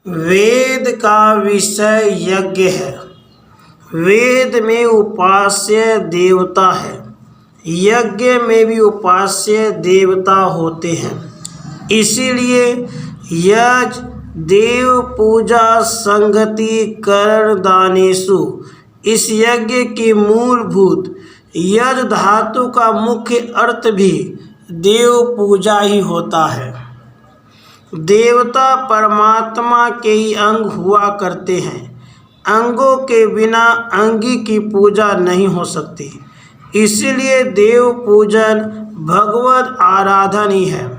वेद का विषय यज्ञ है। वेद में उपास्य देवता है। यज्ञ में भी उपास्य देवता होते हैं। इसीलिए यज्ञ देव पूजा संगति करण दानेषु, इस यज्ञ की मूलभूत यज्ञ धातु का मुख्य अर्थ भी देव पूजा ही होता है। देवता परमात्मा के ही अंग हुआ करते हैं। अंगों के बिना अंगी की पूजा नहीं हो सकती। इसलिए देव पूजन भगवत आराधन ही है।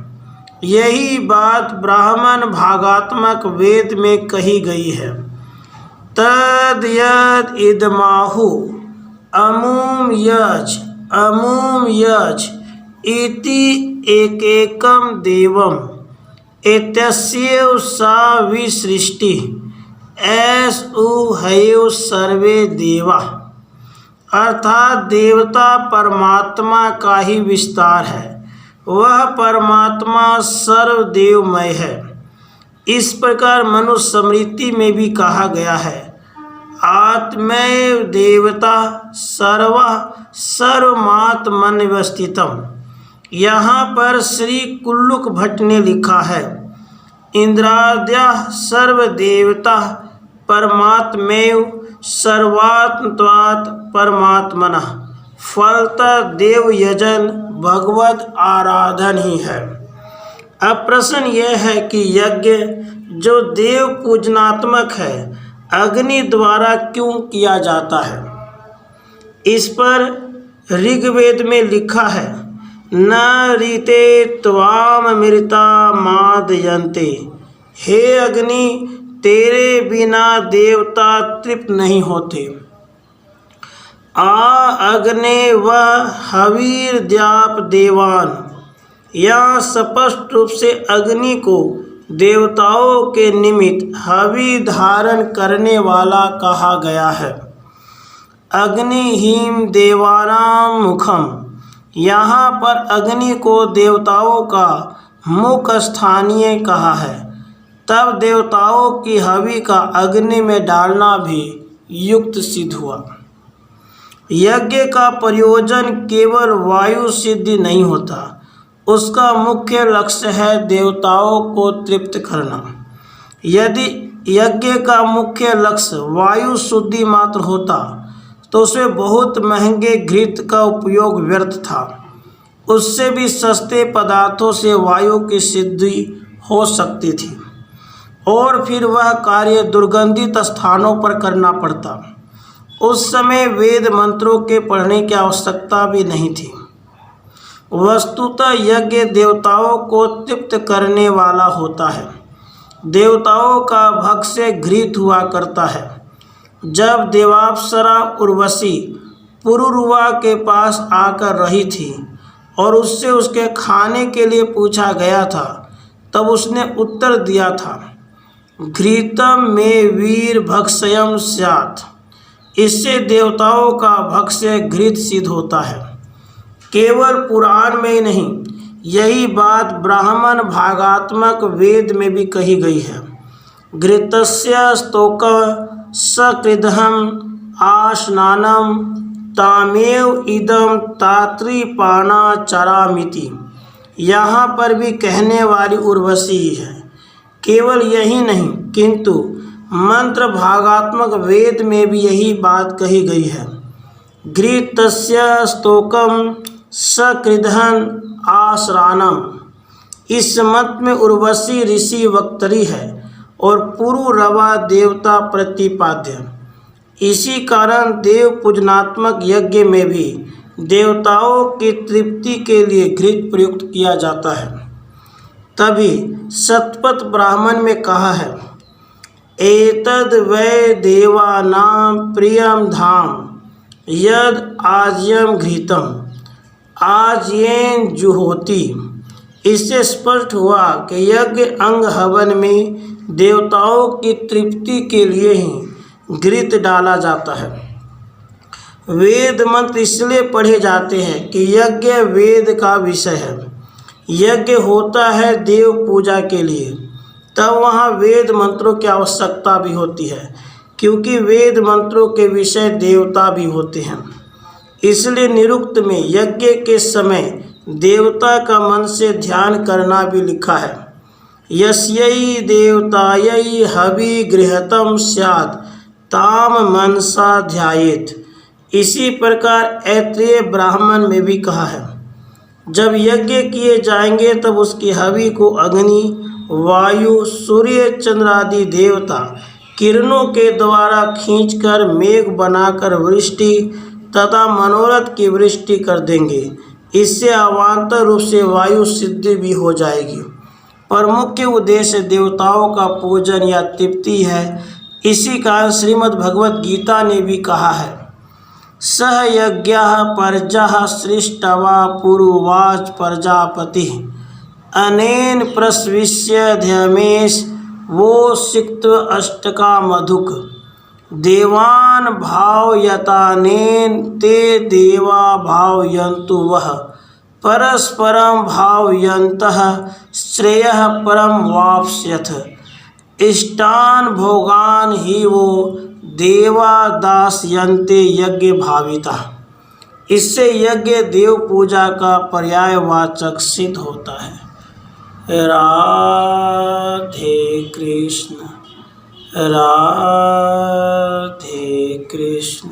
यही बात ब्राह्मण भागात्मक वेद में कही गई है। तद यद इदमाहु अमुम यज इति एकेकम देवम एतस्यैव सा विसृष्टि ऐस उहयो सर्वे देवा। अर्थात देवता परमात्मा का ही विस्तार है। वह परमात्मा सर्वदेवमय है। इस प्रकार मनुष्य स्मृति में भी कहा गया है, आत्मैव देवता सर्वमात्मन्यवस्थितम्। यहाँ पर श्री कुल्लुक भट्ट ने लिखा है, इंद्राद्यः सर्वदेवता परमात्मैव सर्वात्मत्वात् परमात्मनः। फलतः देव यजन भगवत आराधन ही है। अब प्रश्न यह है कि यज्ञ जो देव पूजनात्मक है, अग्नि द्वारा क्यों किया जाता है। इस पर ऋग्वेद में लिखा है, न रीते त्वामृता मादयन्ते। हे अग्नि, तेरे बिना देवता तृप्त नहीं होते। अग्ने व हवीर्द्याप देवान। यह स्पष्ट रूप से अग्नि को देवताओं के निमित्त हवि धारण करने वाला कहा गया है। अग्निहीम देवानां मुखम। यहाँ पर अग्नि को देवताओं का मुख स्थानीय कहा है। तब देवताओं की हवि का अग्नि में डालना भी युक्त सिद्ध हुआ। यज्ञ का प्रयोजन केवल वायु सिद्धि नहीं होता, उसका मुख्य लक्ष्य है देवताओं को तृप्त करना। यदि यज्ञ का मुख्य लक्ष्य वायु शुद्धि मात्र होता तो उसमें बहुत महंगे घृत का उपयोग व्यर्थ था। उससे भी सस्ते पदार्थों से वायु की सिद्धि हो सकती थी और फिर वह कार्य दुर्गंधित स्थानों पर करना पड़ता। उस समय वेद मंत्रों के पढ़ने की आवश्यकता भी नहीं थी। वस्तुतः यज्ञ देवताओं को तृप्त करने वाला होता है। देवताओं का भक्ष्य घृत हुआ करता है। जब देवाप्सरा उर्वशी पुरुरुवा के पास आकर रही थी और उससे उसके खाने के लिए पूछा गया था, तब उसने उत्तर दिया था, घृतम में वीर भक्ष्यम स्यात्। इससे देवताओं का भक्ष्य घृत सिद्ध होता है। केवल पुराण में ही नहीं, यही बात ब्राह्मण भागात्मक वेद में भी कही गई है। घृतस्य स्तोक सकृदहम आस्नानम तामेव इदम तात्रिपाना चरामिति। यहाँ पर भी कहने वाली उर्वशी है। केवल यही नहीं, किंतु मंत्र भागात्मक वेद में भी यही बात कही गई है। घृतस्य स्तोकम सकृदहन आश्रानम। इस मत में उर्वशी ऋषि वक्तरी है और पुरुरवा देवता प्रतिपाद्य। इसी कारण देव पूजनात्मक यज्ञ में भी देवताओं की तृप्ति के लिए घृत प्रयुक्त किया जाता है। तभी शतपथ ब्राह्मण में कहा है, एतद् वै देवानां प्रियम धाम यद आज्यम घृतम आज्येन जुहोति। इससे स्पष्ट हुआ कि यज्ञ अंग हवन में देवताओं की तृप्ति के लिए ही घृत डाला जाता है। वेद मंत्र इसलिए पढ़े जाते हैं कि यज्ञ वेद का विषय है। यज्ञ होता है देव पूजा के लिए, तब वहाँ वेद मंत्रों की आवश्यकता भी होती है, क्योंकि वेद मंत्रों के विषय देवता भी होते हैं। इसलिए निरुक्त में यज्ञ के समय देवता का मन से ध्यान करना भी लिखा है। यस्यै देवतायै हवि गृहतम स्यात् ताम मनसा ध्यायेत्। इसी प्रकार ऐत्रेय ब्राह्मण में भी कहा है, जब यज्ञ किए जाएंगे तब उसकी हवि को अग्नि, वायु, सूर्य, चंद्र आदि देवता किरणों के द्वारा खींचकर मेघ बनाकर वृष्टि तथा मनोरथ की वृष्टि कर देंगे। इससे अवान्तर रूप से वायु सिद्धि भी हो जाएगी। पर मुख्य उद्देश्य देवताओं का पूजन या तृप्ति है। इसी कारण श्रीमद् भगवत गीता ने भी कहा है, सह यज्ञः पर्जः सृष्टवा पुरुवाच प्रजापति अनेन प्रस्विष्य ध्यमेश वो सिक्त अष्टका मधुक देवान भावयतानेन ते देवा भावयन्तु वह परस्परम भावयन्तः श्रेयः परम वाप्स्यथ इष्टान भोगान ही वो देवा दास्यन्ते यज्ञ भाविता। इससे यज्ञ देव पूजा का पर्यायवाचक सिद्ध होता है। राधे कृष्ण, राधे कृष्ण।